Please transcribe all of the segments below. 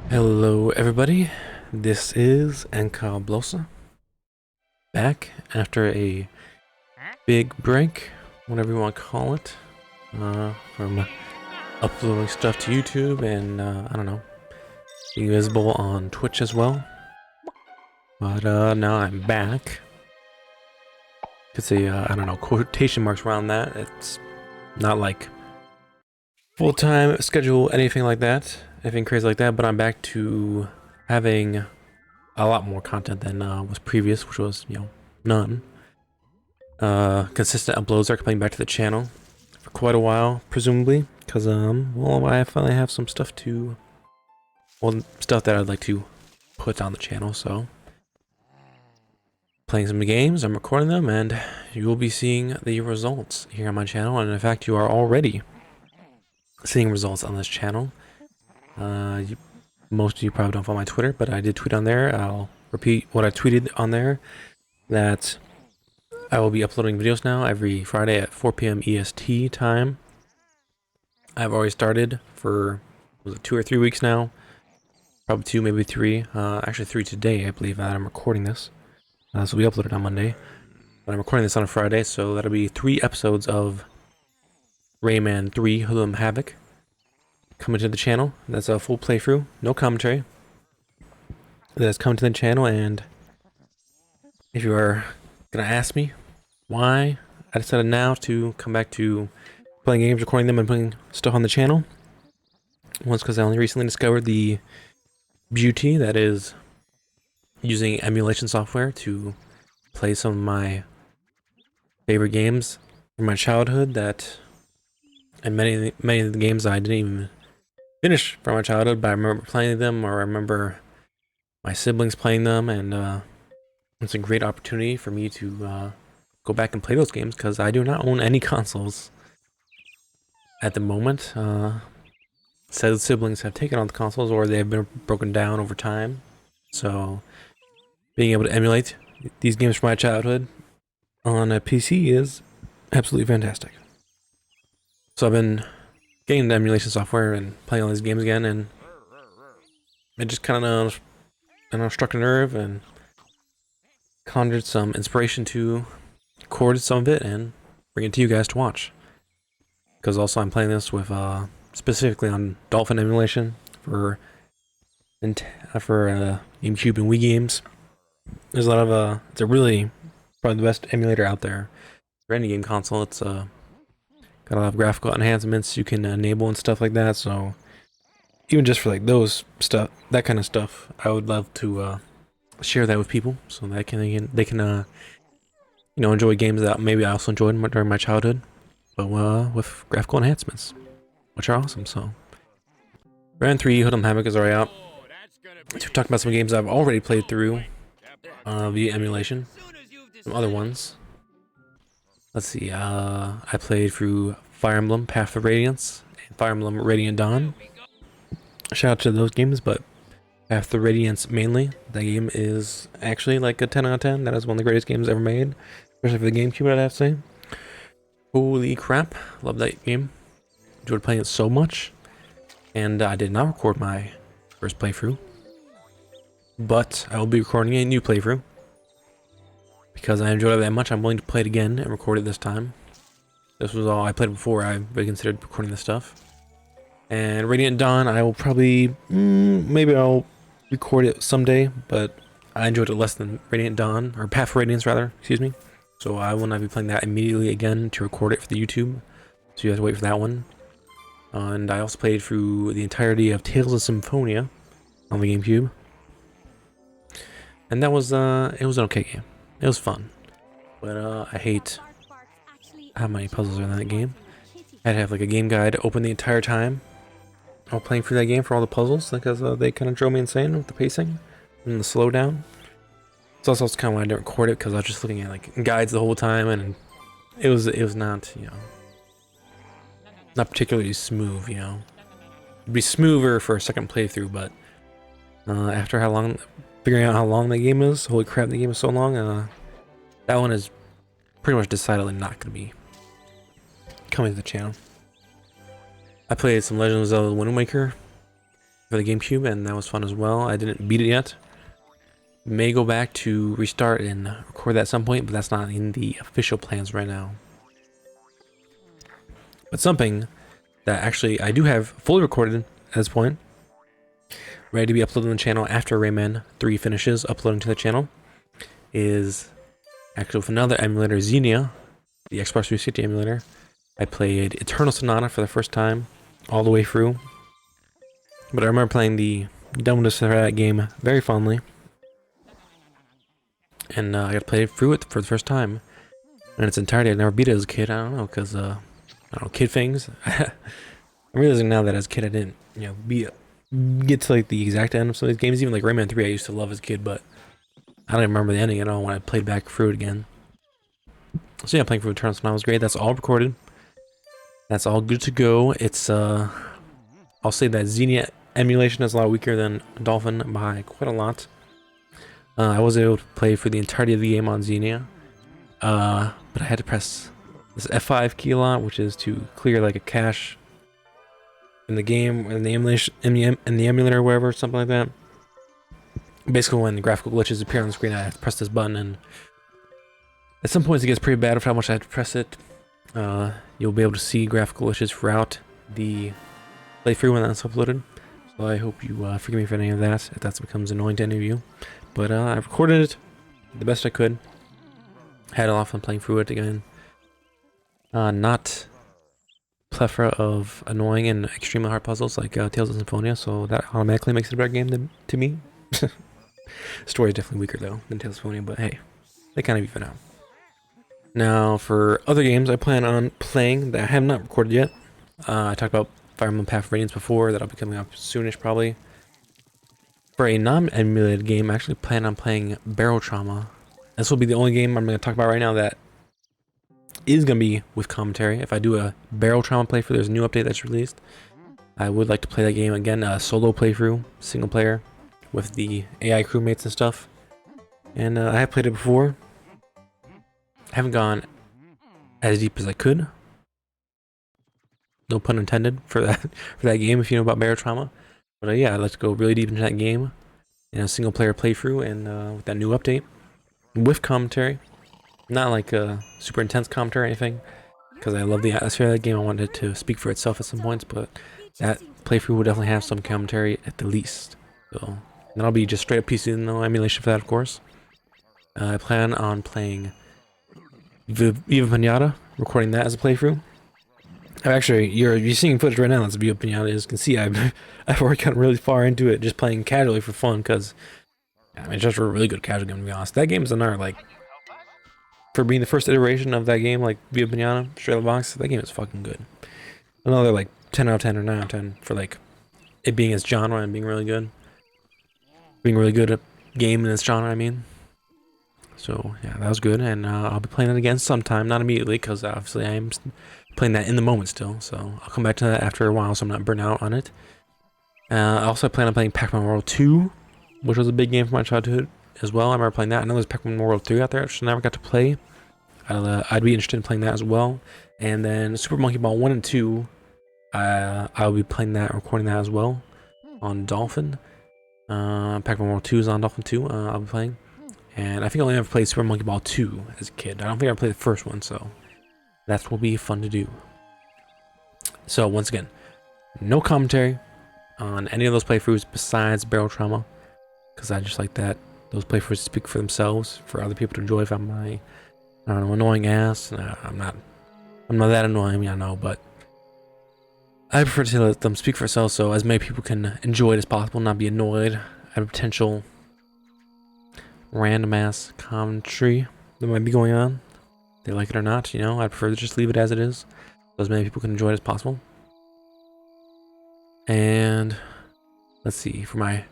Hello everybody, this is Blosa, back after a big break, whatever you want to call it, from uploading stuff to YouTube and, I don't know, being visible on Twitch as well. But now I'm back. You could say, I don't know, quotation marks around that. It's not like full-time schedule, anything like that, anything crazy like that, but I'm back to having a lot more content than was previous, which was, none. Consistent uploads are coming back to the channel for quite a while, presumably, because, well, I finally have some stuff stuff that I'd like to put on the channel, so. Playing some games, I'm recording them, and you will be seeing the results here on my channel, and in fact, you are already seeing results on this channel. Most of you probably don't follow my Twitter, but I did tweet on there. I'll repeat what I tweeted on there, that I will be uploading videos now every Friday at 4 p.m. EST time. I've already started for, was it 2 or 3 weeks now? Probably 2, maybe 3. Actually 3 today, I believe, that I'm recording this. So we uploaded on Monday. But I'm recording this on a Friday, so that'll be 3 episodes of Rayman 3 Hoodlum Havoc coming to the channel. That's a full playthrough, no commentary. That's coming to the channel, and if you are gonna ask me why I decided now to come back to playing games, recording them, and putting stuff on the channel, once because I only recently discovered the beauty that is using emulation software to play some of my favorite games from my childhood, and many of the games I didn't even finish from my childhood, but I remember playing them, or I remember my siblings playing them, and it's a great opportunity for me to go back and play those games, because I do not own any consoles at the moment. Said siblings have taken on the consoles, or they have been broken down over time, so being able to emulate these games from my childhood on a PC is absolutely fantastic. So I've been getting the emulation software and playing all these games again, and it just kind of, struck a nerve and conjured some inspiration to record some of it and bring it to you guys to watch. Because also I'm playing this with specifically on Dolphin emulation for GameCube and Wii games. There's a lot of it's a really probably the best emulator out there for any game console. It's got a lot of graphical enhancements you can enable and stuff like that. So even just for like those stuff, that kind of stuff, I would love to share that with people so that they can enjoy games that maybe I also enjoyed during my childhood, but with graphical enhancements, which are awesome. So Rayman 3 Hoodlum Havoc is already out. To talk about some games I've already played through via emulation, some other ones. Let's see, I played through Fire Emblem Path of Radiance and Fire Emblem Radiant Dawn. Shout out to those games, but Path of Radiance mainly. That game is actually like a 10 out of 10. That is one of the greatest games ever made, especially for the GameCube, I'd have to say. Holy crap, love that game. Enjoyed playing it so much. And I did not record my first playthrough, but I will be recording a new playthrough. Because I enjoyed it that much, I'm willing to play it again and record it this time. This was all I played before I really considered recording this stuff. And Radiant Dawn, I will probably, maybe I'll record it someday, but I enjoyed it less than Radiant Dawn, or Path of Radiance rather, excuse me. So I will not be playing that immediately again to record it for the YouTube. So you have to wait for that one. And I also played through the entirety of Tales of Symphonia on the GameCube. And that was, it was an okay game. It was fun. But I hate how many puzzles are in that game. I had to have like a game guide open the entire time while playing through that game for all the puzzles, because they kind of drove me insane with the pacing and the slowdown. So that's also kind of why I didn't record it, because I was just looking at like guides the whole time, and it was not, not particularly smooth, It'd be smoother for a second playthrough, but after figuring out how long that game is, holy crap, the game is so long, that one is pretty much decidedly not going to be coming to the channel. I played some Legend of Zelda Wind Waker. for the GameCube, and that was fun as well. I didn't beat it yet. May go back to restart and record that at some point, but that's not in the official plans right now. But something that actually I do have fully recorded at this point, ready to be uploaded on the channel after Rayman 3 finishes uploading to the channel, is actually with another emulator, Xenia, the Xbox 360 emulator. I played Eternal Sonata for the first time, all the way through. But I remember playing the demoness of that game very fondly. And I got to play through it for the first time in its entirety. I never beat it as a kid. I don't know, because I don't know, kid things. I'm realizing now that as a kid I didn't, get to like the exact end of some of these games. Even like Rayman 3 I used to love as a kid, but I don't even remember the ending at all when I played back through it again. So yeah, playing through Eternal Sonata was great. That's all recorded. That's all good to go. It's I'll say that Xenia emulation is a lot weaker than Dolphin by quite a lot. I was able to play for the entirety of the game on Xenia, but I had to press this F5 key a lot, which is to clear like a cache in the game, in the emulation, in the emulator or wherever, something like that. Basically, when the graphical glitches appear on the screen, I have to press this button, and at some points it gets pretty bad for how much I have to press it. You'll be able to see graphical glitches throughout the playthrough when that's uploaded. So I hope you forgive me for any of that, if that becomes annoying to any of you. But I've recorded it the best I could. Had a lot of fun playing through it again. Not plethora of annoying and extremely hard puzzles like Tales of Symphonia, so that automatically makes it a better game to me. Story is definitely weaker though than Tales of Symphonia, but hey, they kind of even out. Now for other games I plan on playing that I have not recorded yet. I talked about Fire Emblem Path of Radiance before, that'll be coming up soonish probably. For a non-emulated game, I actually plan on playing Barrel Trauma. This will be the only game I'm going to talk about right now that is going to be with commentary. If I do a Barrel Trauma playthrough, there's a new update that's released. I would like to play that game again, a solo playthrough, single player, with the AI crewmates and stuff. And I have played it before. I haven't gone as deep as I could. No pun intended for that game if you know about Barrel Trauma. But yeah, I'd like to go really deep into that game in a single player playthrough and with that new update. With commentary. Not like a super intense commentary or anything, because I love the atmosphere of that game. I wanted it to speak for itself at some points, but that playthrough will definitely have some commentary at the least. So that'll be just straight up PC, no emulation for that, of course. I plan on playing Viva Pinata, recording that as a playthrough. Actually, you're seeing footage right now that's Viva Pinata. As you can see, I've already gotten really far into it, just playing casually for fun, because I mean, it's just a really good casual game to be honest. That game is another, like, for being the first iteration of that game, like Viva Pinata, straight out of the box, that game is fucking good. Another like 10 out of 10 or 9 out of 10 for like it being its genre and being really good. Being really good at game in its genre, I mean. So yeah, that was good, and I'll be playing it again sometime, not immediately, because obviously I am playing that in the moment still. So I'll come back to that after a while, so I'm not burnt out on it. I also plan on playing Pac-Man World 2, which was a big game for my childhood as well. I remember playing that. I know there's Pac-Man World 3 out there, which I never got to play. I'd be interested in playing that as well. And then Super Monkey Ball 1 and 2, I'll be playing that, recording that as well on Dolphin. Pac-Man World 2 is on Dolphin 2, I'll be playing. And I think I only ever played Super Monkey Ball 2 as a kid. I don't think I played the first one, so that will be fun to do. So once again, no commentary on any of those playthroughs besides Barrel Trauma, because I just like that those playthroughs speak for themselves, for other people to enjoy. If I'm my, I don't know, annoying ass, I'm not that annoying, I mean, I know, but I prefer to let them speak for themselves, so as many people can enjoy it as possible, not be annoyed at a potential random ass commentary that might be going on. They like it or not, you know, I prefer to just leave it as it is, so as many people can enjoy it as possible. And let's see, for my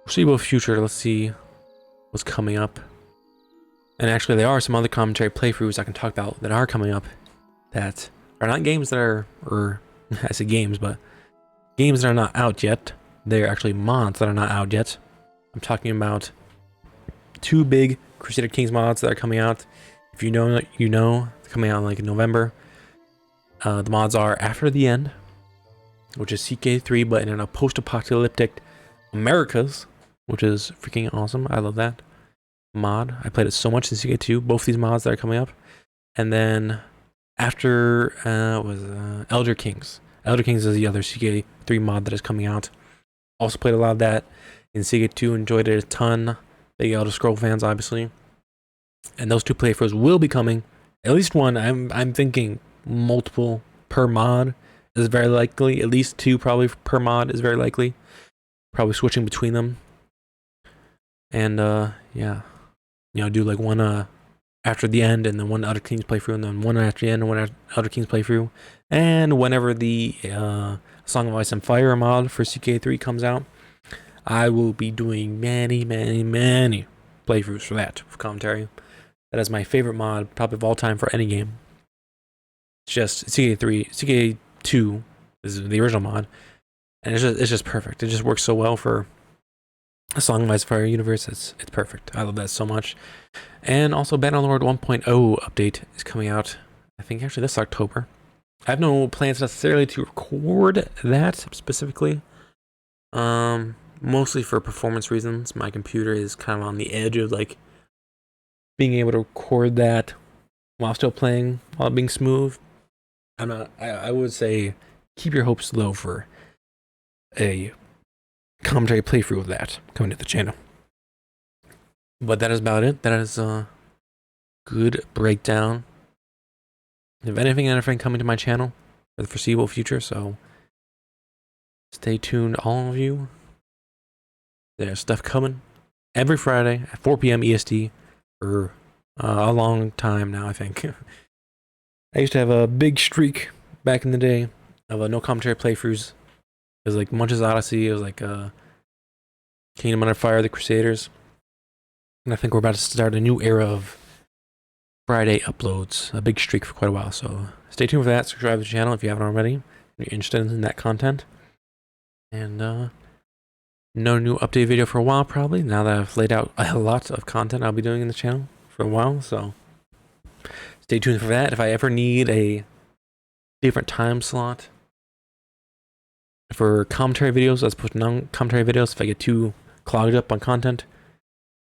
foreseeable future, let's see what's coming up. And actually, there are some other commentary playthroughs I can talk about that are coming up that are not games that are, or I say games, but games that are not out yet. They're actually mods that are not out yet. I'm talking about 2 big Crusader Kings mods that are coming out. If you know, you know, they're coming out like in November. The mods are After the End, which is CK3, but in a post-apocalyptic Americas, which is freaking awesome. I love that mod. I played it so much in CK2, both these mods that are coming up. And then after Elder Kings. Elder Kings is the other CK3 mod that is coming out. Also played a lot of that in CK2, enjoyed it a ton. Big Elder Scroll fans, obviously. And those 2 playthroughs will be coming. At least one. I'm thinking multiple per mod is very likely. At least 2 probably per mod is very likely. Probably switching between them. And yeah, you know, do like one after the end, and then one Elder Kings playthrough, and then one after the end, and one Elder Kings playthrough. And whenever the Song of Ice and Fire mod for CK3 comes out, I will be doing many playthroughs for that for commentary. That is my favorite mod, probably of all time for any game. It's just CK3, CK2 is the original mod, and it's just perfect. It just works so well for a Song of Ice and Fire universe. It's perfect. I love that so much. And also Bannerlord 1.0 update is coming out, I think actually this October. I have no plans necessarily to record that specifically. Mostly for performance reasons. My computer is kind of on the edge of like being able to record that while still playing, while being smooth. I would say keep your hopes low for a commentary playthrough of that coming to the channel. But that is about it. That is a good breakdown of anything coming to my channel for the foreseeable future. So stay tuned, all of you. There's stuff coming every Friday at 4 p.m. EST for a long time now, I think. I used to have a big streak back in the day of no commentary playthroughs. It was like Munch's Odyssey. It was like Kingdom Under Fire, The Crusaders. And I think we're about to start a new era of Friday uploads. A big streak for quite a while. So stay tuned for that. Subscribe to the channel if you haven't already. If you're interested in that content. And no new update video for a while, probably. Now that I've laid out a lot of content I'll be doing in the channel for a while. So stay tuned for that. If I ever need a different time slot for commentary videos as opposed to non-commentary videos, if I get too clogged up on content,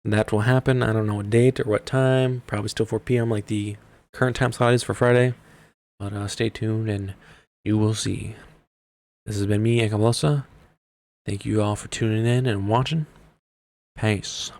that will happen. I don't know what date or what time. Probably still 4 p.m. like the current time slot is for Friday. But stay tuned and you will see. This has been me, Ekablosa. Thank you all for tuning in and watching. Peace.